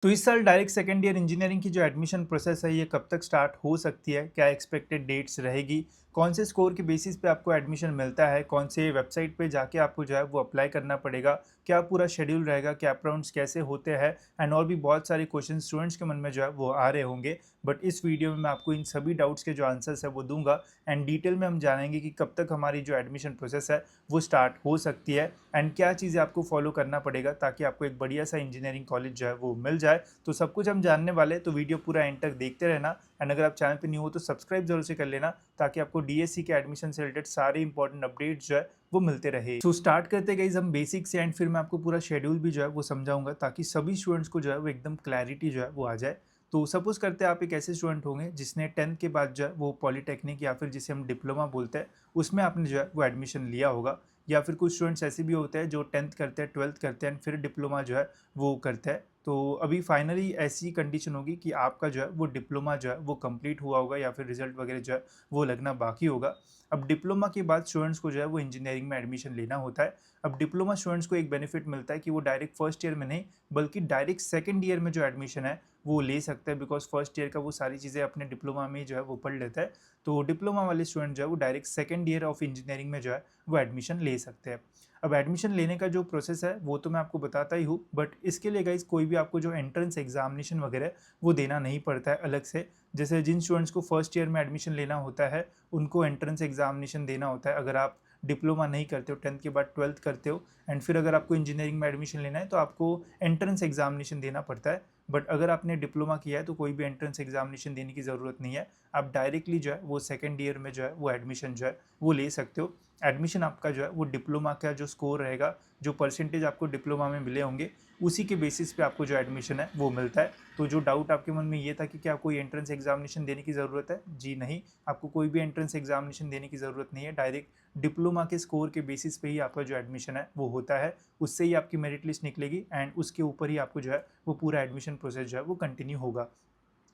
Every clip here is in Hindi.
तो इस साल डायरेक्ट सेकेंड ईयर इंजीनियरिंग की जो एडमिशन प्रोसेस है ये कब तक स्टार्ट हो सकती है? क्या एक्सपेक्टेड डेट्स रहेगी? कौन से स्कोर के बेसिस पे आपको एडमिशन मिलता है? कौन से वेबसाइट पे जाके आपको जो है वो अप्लाई करना पड़ेगा? क्या पूरा शेड्यूल रहेगा? कैप राउंड्स कैसे होते हैं? एंड और भी बहुत सारे क्वेश्चन स्टूडेंट्स के मन में जो है वो आ रहे होंगे। बट इस वीडियो में मैं आपको इन सभी डाउट्स के जो आंसर्स है वो दूंगा एंड डिटेल में हम जानेंगे कि कब तक हमारी जो एडमिशन प्रोसेस है वो स्टार्ट हो सकती है एंड क्या चीज़ें आपको फॉलो करना पड़ेगा ताकि आपको एक बढ़िया सा इंजीनियरिंग कॉलेज जो है वो मिल जाए। तो सब कुछ हम जानने वाले हैं, तो वीडियो पूरा एंड तक देखते रहना एंड अगर आप चैनल पे न्यू हो तो सब्सक्राइब जरूर से कर लेना ताकि आपको डीएससी के एडमिशन से रिलेटेड सारे इंपॉर्टेंट अपडेट्स जो है वो मिलते रहे। तो स्टार्ट करते गए हम बेसिक से एंड फिर मैं आपको पूरा शेड्यूल भी जो है वो समझाऊंगा ताकि सभी स्टूडेंट्स को जो है वो एकदम क्लैरिटी जो है वो आ जाए। तो सपोज करते हैं आप एक ऐसे स्टूडेंट होंगे जिसने 10th के बाद जो है वो पॉलीटेक्निक या फिर जिसे हम डिप्लोमा बोलते हैं उसमें आपने जो है वो एडमिशन लिया होगा। या फिर कुछ स्टूडेंट्स ऐसे भी होते हैं जो 10th करते हैं 12th करते हैं फिर डिप्लोमा जो है वो करते हैं। तो अभी फाइनली ऐसी कंडीशन होगी कि आपका जो है वो डिप्लोमा जो है वो कंप्लीट हुआ होगा या फिर रिजल्ट वगैरह जो है वो लगना बाकी होगा। अब डिप्लोमा के बाद स्टूडेंट्स को जो है वो इंजीनियरिंग में एडमिशन लेना होता है। अब डिप्लोमा स्टूडेंट्स को एक बेनिफिट मिलता है कि वो डायरेक्ट फर्स्ट ईयर में नहीं बल्कि डायरेक्ट सेकेंड ईयर में जो एडमिशन है वो ले सकते हैं बिकॉज फर्स्ट ईयर का वो सारी चीज़ें अपने डिप्लोमा में जो है वो पढ़ लेता है। तो डिप्लोमा वाले स्टूडेंट जो है वो direct second year of engineering में जो है वो एडमिशन ले सकते हैं। अब एडमिशन लेने का जो प्रोसेस है वो तो मैं आपको बताता ही हूँ बट इसके लिए गाइज कोई भी आपको जो एंट्रेंस एग्जामिनेशन वगैरह है वो देना नहीं पड़ता है अलग से। जैसे जिन स्टूडेंट्स को फर्स्ट ईयर में एडमिशन लेना होता है उनको एंट्रेंस एग्जामिनेशन देना होता है अगर आप डिप्लोमा नहीं करते हो 10th के बाद 12th करते हो एंड फिर अगर आपको इंजीनियरिंग में एडमिशन लेना है तो आपको एंट्रेंस एग्जामिनेशन देना पड़ता है। बट अगर आपने डिप्लोमा किया है तो कोई भी एंट्रेंस एग्जामिनेशन देने की ज़रूरत नहीं है। आप डायरेक्टली जो है वो सेकेंड ईयर में जो है वो एडमिशन जो है वो ले सकते हो। एडमिशन आपका जो है वो डिप्लोमा का जो स्कोर रहेगा जो परसेंटेज आपको डिप्लोमा में मिले होंगे उसी के बेसिस पे आपको जो एडमिशन है वो मिलता है। तो जो डाउट आपके मन में ये था कि क्या कोई एंट्रेंस एग्जामिनेशन देने की ज़रूरत है, जी नहीं, आपको कोई भी एंट्रेंस एग्जामिनेशन देने की ज़रूरत नहीं है। डायरेक्ट डिप्लोमा के स्कोर के बेसिस पे ही आपका जो एडमिशन है वो होता है। उससे ही आपकी मेरिट लिस्ट निकलेगी एंड उसके ऊपर ही आपको जो है वो पूरा एडमिशन प्रोसेस जो है वो कंटिन्यू होगा।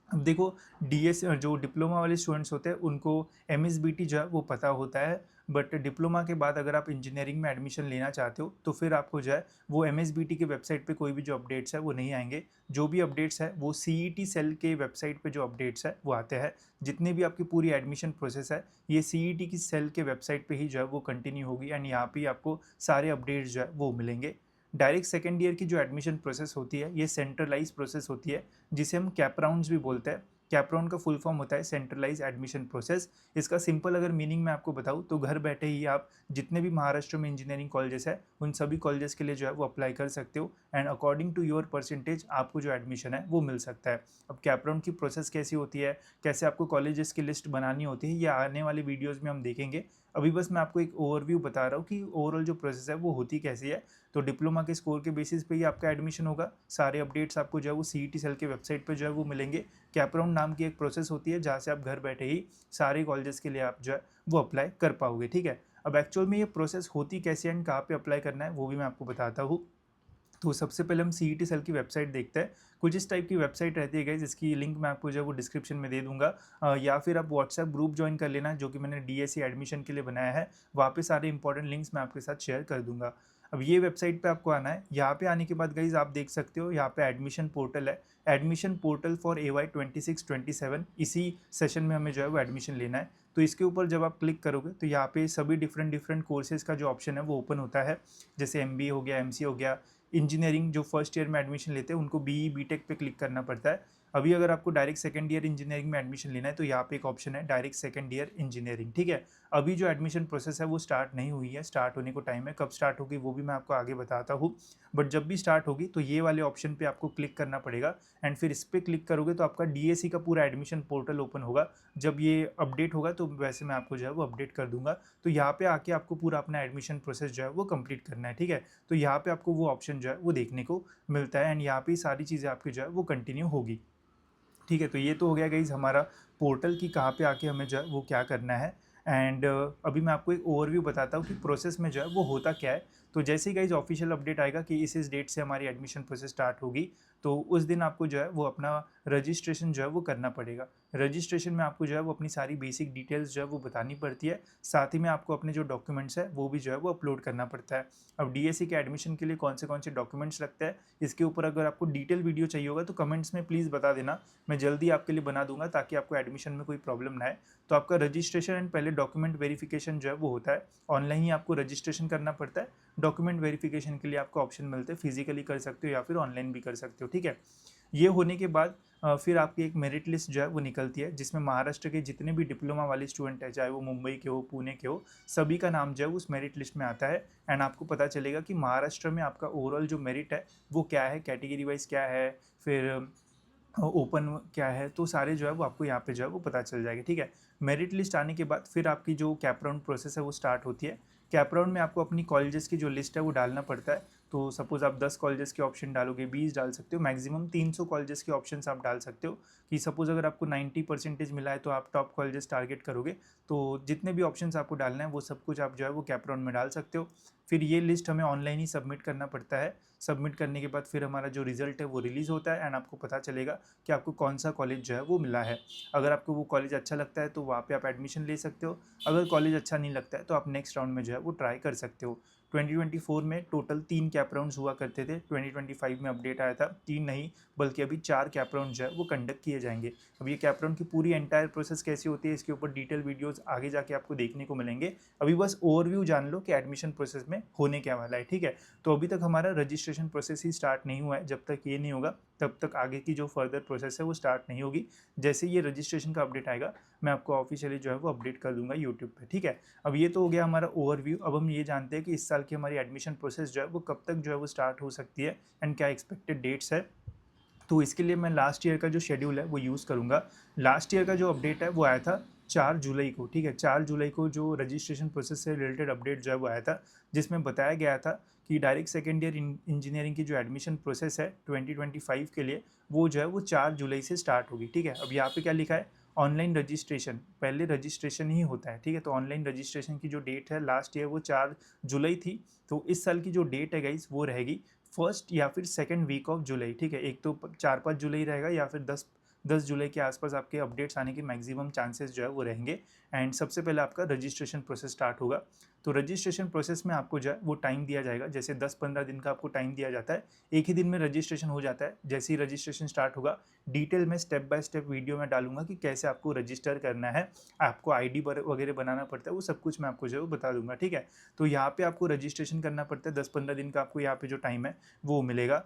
अब देखो डीएस जो डिप्लोमा वाले स्टूडेंट्स होते हैं उनको एमएसबीटी जो है वो पता होता है। बट डिप्लोमा के बाद अगर आप इंजीनियरिंग में एडमिशन लेना चाहते हो तो फिर आपको जो है वो एमएसबीटी के वेबसाइट पे कोई भी जो अपडेट्स है वो नहीं आएंगे। जो भी अपडेट्स है वो सीईटी सेल के वेबसाइट पे जो अपडेट्स है वो आते हैं। जितनी भी आपकी पूरी एडमिशन प्रोसेस है ये सीईटी की सेल के वेबसाइट पे ही जो है वो कंटिन्यू होगी एंड यहाँ पे आपको सारे अपडेट्स जो है वो मिलेंगे। डायरेक्ट सेकेंड ईयर की जो एडमिशन प्रोसेस होती है ये सेंट्रलाइज प्रोसेस होती है जिसे हम कैप राउंड्स भी बोलते हैं। कैप राउंड का फुल फॉर्म होता है सेंट्रलाइज एडमिशन प्रोसेस। इसका सिंपल अगर मीनिंग मैं आपको बताऊं तो घर बैठे ही आप जितने भी महाराष्ट्र में इंजीनियरिंग कॉलेजेस है उन सभी कॉलेजेस के लिए जो है वो अप्लाई कर सकते हो and according to your percentage आपको जो एडमिशन है वो मिल सकता है। अब कैप राउंड की प्रोसेस कैसी होती है, कैसे आपको कॉलेजेस की लिस्ट बनानी होती है, ये आने वाले वीडियोज़ में हम देखेंगे। अभी बस मैं आपको एक ओवरव्यू बता रहा हूँ कि ओवरऑल जो प्रोसेस है वो होती कैसी है। तो डिप्लोमा के स्कोर के बेसिस पे ही आपका एडमिशन होगा। सारे अपडेट्स आपको जो है वो सीईटी सेल के वेबसाइट पे जो है वो मिलेंगे। कैप राउंड नाम की एक प्रोसेस होती है जहाँ से आप घर बैठे ही सारे कॉलेजेस के लिए आप जो है वो अप्लाई कर पाओगे, ठीक है। अब एक्चुअल में ये प्रोसेस होती कैसे एंड कहाँ पे अप्लाई करना है वो भी मैं आपको बताता हूँ। तो सबसे पहले हम सीईटी सेल की वेबसाइट देखते हैं। कुछ इस टाइप की वेबसाइट रहती है गाइस जिसकी लिंक मैं आपको जो है वो डिस्क्रिप्शन में दे दूंगा। या फिर आप व्हाट्सएप ग्रुप ज्वाइन कर लेना जो कि मैंने डीएससी एडमिशन के लिए बनाया है। वहाँ पे सारे इंपॉर्टेंट लिंक्स मैं आपके साथ शेयर कर दूंगा। अब ये वेबसाइट पे आपको आना है। यहाँ पे आने के बाद गाइज आप देख सकते हो यहाँ पे एडमिशन पोर्टल है। एडमिशन पोर्टल फॉर AY 26-27 इसी सेशन में हमें जो है वो एडमिशन लेना है। तो इसके ऊपर जब आप क्लिक करोगे तो यहाँ पे सभी डिफरेंट डिफरेंट कोर्सेज का जो ऑप्शन है वो ओपन होता है। जैसे MBA हो गया, MC हो गया। इंजीनियरिंग जो फर्स्ट ईयर में एडमिशन लेते हैं उनको BE BTech पे क्लिक करना पड़ता है। अभी अगर आपको डायरेक्ट सेकंड ईयर इंजीनियरिंग में एडमिशन लेना है तो यहाँ पे एक ऑप्शन है डायरेक्ट सेकंड ईयर इंजीनियरिंग, ठीक है। अभी जो एडमिशन प्रोसेस है वो स्टार्ट नहीं हुई है, स्टार्ट होने को टाइम है, कब स्टार्ट होगी वो भी मैं आपको आगे बताता हूँ। बट जब भी स्टार्ट होगी तो ये वाले ऑप्शन पे आपको क्लिक करना पड़ेगा एंड फिर इस पर क्लिक करोगे तो आपका डीएससी का पूरा एडमिशन पोर्टल ओपन होगा। जब ये अपडेट होगा तो वैसे मैं आपको जो है वो अपडेट कर दूंगा। तो यहाँ पे आके आपको पूरा अपना एडमिशन प्रोसेस जो है वो कंप्लीट करना है, ठीक है। तो यहाँ पे आपको वो ऑप्शन जो है वो देखने को मिलता है एंड यहाँ पे सारी चीज़ें आपकी जो है वो कंटिन्यू होगी, ठीक है। तो ये तो हो गया गाइज हमारा पोर्टल की कहाँ पे आके हमें जो है वो क्या करना है। एंड अभी मैं आपको एक ओवरव्यू बताता हूँ कि प्रोसेस में जो है वो होता क्या है। तो जैसे ही गाइज ऑफिशियल अपडेट आएगा कि इस डेट से हमारी एडमिशन प्रोसेस स्टार्ट होगी तो उस दिन आपको जो है वो अपना रजिस्ट्रेशन जो है वो करना पड़ेगा। रजिस्ट्रेशन में आपको जो है वो अपनी सारी बेसिक डिटेल्स जो है वो बतानी पड़ती है, साथ ही में आपको अपने जो डॉक्यूमेंट्स है वो भी जो है वो अपलोड करना पड़ता है। अब डीएससी के एडमिशन के लिए कौन से डॉक्यूमेंट्स लगते हैं, इसके ऊपर अगर आपको डिटेल वीडियो चाहिए होगा तो कमेंट्स में प्लीज़ बता देना, मैं जल्दी आपके लिए बना दूंगा ताकि आपको एडमिशन में कोई प्रॉब्लम ना आए। तो आपका रजिस्ट्रेशन एंड पहले डॉक्यूमेंट वेरिफिकेशन जो है वो होता है, ऑनलाइन ही आपको रजिस्ट्रेशन करना पड़ता है। डॉक्यूमेंट वेरिफिकेशन के लिए आपको ऑप्शन मिलते हैं, फिजिकली कर सकते हो या फिर ऑनलाइन भी कर सकते हो, ठीक है। ये होने के बाद फिर आपकी एक मेरिट लिस्ट जो है वो निकलती है, जिसमें महाराष्ट्र के जितने भी डिप्लोमा वाले स्टूडेंट हैं, चाहे वो मुंबई के हो, पुणे के हो, सभी का नाम जो है उस मेरिट लिस्ट में आता है। एंड आपको पता चलेगा कि महाराष्ट्र में आपका ओवरऑल जो मेरिट है वो क्या है, कैटेगरी वाइज क्या है, फिर ओपन क्या है, तो सारे जो है वो आपको यहाँ पे जो है वो पता चल जाएगा, ठीक है। मेरिट लिस्ट आने के बाद फिर आपकी जो कैप राउंड प्रोसेस है वो स्टार्ट होती है। कैप राउंड में आपको अपनी कॉलेजेस की जो लिस्ट है वो डालना पड़ता है। तो सपोज़ आप 10 कॉलेजेस के ऑप्शन डालोगे, 20 डाल सकते हो, मैक्सिमम 300 कॉलेजेस के ऑप्शंस आप डाल सकते हो। कि सपोज़ अगर आपको 90% मिला है तो आप टॉप कॉलेजेस टारगेट करोगे, तो जितने भी ऑप्शंस आपको डालना है वो सब कुछ आप जो है वो कैप राउंड में डाल सकते हो। फिर ये लिस्ट हमें ऑनलाइन ही सबमिट करना पड़ता है। सबमिट करने के बाद फिर हमारा जो रिजल्ट है वो रिलीज़ होता है एंड आपको पता चलेगा कि आपको कौन सा कॉलेज जो है वो मिला है। अगर आपको वो कॉलेज अच्छा लगता है तो वहाँ पे आप एडमिशन ले सकते हो, अगर कॉलेज अच्छा नहीं लगता है तो आप नेक्स्ट राउंड में जो है वो ट्राई कर सकते हो। 2024 में टोटल 3 कैप राउंड्स हुआ करते थे, 2025 में अपडेट आया था 3 नहीं बल्कि अभी 4 कैप राउंड जो है वो कंडक्ट किए जाएंगे। अब ये कैप राउंड की पूरी एंटायर प्रोसेस कैसी होती है, इसके ऊपर डिटेल वीडियोस आगे जाके आपको देखने को मिलेंगे। अभी बस ओवरव्यू जान लो कि एडमिशन प्रोसेस में होने क्या वाला है, ठीक है। तो अभी तक हमारा रजिस्ट्रेशन प्रोसेस ही स्टार्ट नहीं हुआ है, जब तक ये नहीं होगा तब तक आगे की जो फर्दर प्रोसेस है वो स्टार्ट नहीं होगी। जैसे ये रजिस्ट्रेशन का अपडेट आएगा मैं आपको ऑफिशियली जो है वो अपडेट कर दूंगा यूट्यूब पे, ठीक है। अब ये तो हो गया हमारा ओवरव्यू। अब हम ये जानते हैं कि इस साल की हमारी एडमिशन प्रोसेस जो है वो कब तक जो है वो स्टार्ट हो सकती है एंड क्या एक्सपेक्टेड डेट्स है। तो इसके लिए मैं लास्ट ईयर का जो शेड्यूल है वो यूज़ करूँगा। लास्ट ईयर का जो अपडेट है वो आया था 4 जुलाई को, ठीक है। 4 जुलाई को जो रजिस्ट्रेशन प्रोसेस से रिलेटेड अपडेट जो है वो आया था, जिसमें बताया गया था कि डायरेक्ट सेकेंड ईयर इंजीनियरिंग की जो एडमिशन प्रोसेस है 2025 के लिए वो जो है वो 4 जुलाई से स्टार्ट होगी, ठीक है। अब यहाँ पे क्या लिखा है, ऑनलाइन रजिस्ट्रेशन, पहले रजिस्ट्रेशन ही होता है, ठीक है। तो ऑनलाइन रजिस्ट्रेशन की जो डेट है लास्ट ईयर वो 4 जुलाई थी, तो इस साल की जो डेट है गाइस वो रहेगी फर्स्ट या फिर सेकेंड वीक ऑफ जुलाई, ठीक है। एक तो 4-5 जुलाई रहेगा या फिर 10 जुलाई के आसपास आपके अपडेट्स आने के मैक्सिमम चांसेस जो है वो रहेंगे। एंड सबसे पहले आपका रजिस्ट्रेशन प्रोसेस स्टार्ट होगा। तो रजिस्ट्रेशन प्रोसेस में आपको जो है वो टाइम दिया जाएगा, जैसे 10-15 दिन का आपको टाइम दिया जाता है, एक ही दिन में रजिस्ट्रेशन हो जाता है। जैसे ही रजिस्ट्रेशन स्टार्ट होगा डिटेल में स्टेप बाय स्टेप वीडियो में डालूंगा कि कैसे आपको रजिस्टर करना है, आपको आईडी वगैरह बनाना पड़ता है, वो सब कुछ मैं आपको जो है वो बता दूंगा, ठीक है। तो यहाँ पे आपको रजिस्ट्रेशन करना पड़ता है, 10-15 दिन का आपको यहाँ पे जो टाइम है वो मिलेगा।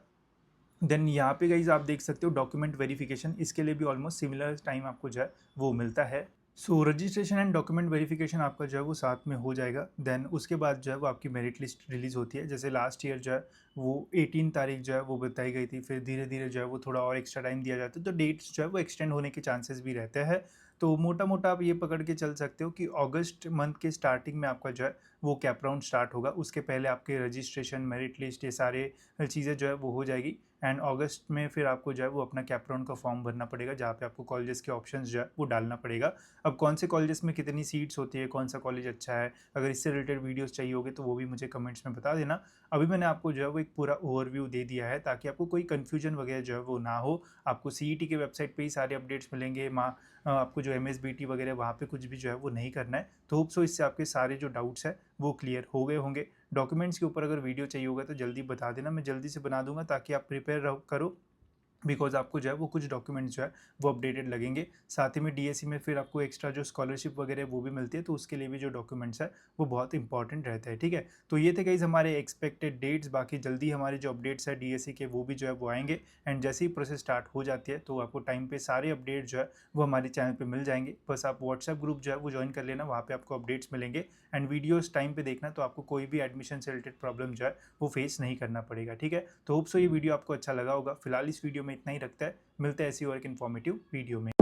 देन यहाँ पे गाइज आप देख सकते हो डॉक्यूमेंट वेरिफिकेशन, इसके लिए भी ऑलमोस्ट सिमिलर टाइम आपको जो है वो मिलता है। सो रजिस्ट्रेशन एंड डॉक्यूमेंट वेरिफिकेशन आपका जो है वो साथ में हो जाएगा। देन उसके बाद जो है वो आपकी मेरिट लिस्ट रिलीज़ होती है। जैसे लास्ट ईयर जो है वो 18 तारीख जो है वो बताई गई थी, फिर धीरे धीरे जो है वो थोड़ा और एक्स्ट्रा टाइम दिया जाता है, तो डेट्स जो है वो एक्सटेंड होने के चांसेस भी रहते हैं। तो मोटा मोटा आप ये पकड़ के चल सकते हो कि अगस्त मंथ के स्टार्टिंग में आपका जो है वो कैप राउंड स्टार्ट होगा। उसके पहले आपके रजिस्ट्रेशन, मेरिट लिस्ट, ये सारे चीज़ें जो है वो हो जाएगी। एंड अगस्त में फिर आपको जो है वो अपना कैप राउंड का फॉर्म भरना पड़ेगा, जहाँ पे आपको कॉलेजेस के ऑप्शंस जो है वो डालना पड़ेगा। अब कौन से कॉलेजेस में कितनी सीट्स होती है, कौन सा कॉलेज अच्छा है, अगर इससे रिलेटेड वीडियोस चाहिए होगे तो वो भी मुझे कमेंट्स में बता देना। अभी मैंने आपको जो है वो एक पूरा ओवरव्यू दे दिया है ताकि आपको कोई कन्फ्यूजन वगैरह जो है वो ना हो। आपको सीईटी के वेबसाइट पे ही सारे अपडेट्स मिलेंगे, आपको जो एमएसबीटी वगैरह वहाँ पे कुछ भी जो है वो नहीं करना है। तो होप सो इससे आपके सारे जो डाउट्स है वो क्लियर हो गए होंगे। डॉक्यूमेंट्स के ऊपर अगर वीडियो चाहिए होगा तो जल्दी बता देना, मैं जल्दी से बना दूंगा ताकि आप प्रिपेयर करो, बिकॉज आपको जो है वो कुछ डॉक्यूमेंट्स जो है वो अपडेटेड लगेंगे। साथ ही में डीएससी में फिर आपको एक्स्ट्रा जो स्कॉलरशिप वगैरह वो भी मिलती है, तो उसके लिए भी जो डॉक्यूमेंट्स है वो बहुत इंपॉर्टेंट रहता है, ठीक है। तो ये थे गाइस हमारे एक्सपेक्टेड डेट्स, बाकी जल्दी हमारे जो अपडेट्स है डीएससी के वो भी जो है वो आएंगे। एंड जैसे ही प्रोसेस स्टार्ट हो जाती है तो आपको टाइम पे सारे अपडेट जो है वो हमारे चैनल पर मिल जाएंगे। बस आप व्हाट्सएप ग्रुप जो है वो ज्वाइन कर लेना, वहाँ पर आपको अपडेट्स मिलेंगे एंड वीडियोज़ टाइम पर देखना, तो आपको कोई भी एडमिशन से रिलेटेड प्रॉब्लम जो है वो फेस नहीं करना पड़ेगा, ठीक है। तो होप सो ये वीडियो आपको अच्छा लगा होगा। फिलहाल इस वीडियो में इतना ही रखता है, मिलते हैं ऐसी और एक इन्फॉर्मेटिव वीडियो में।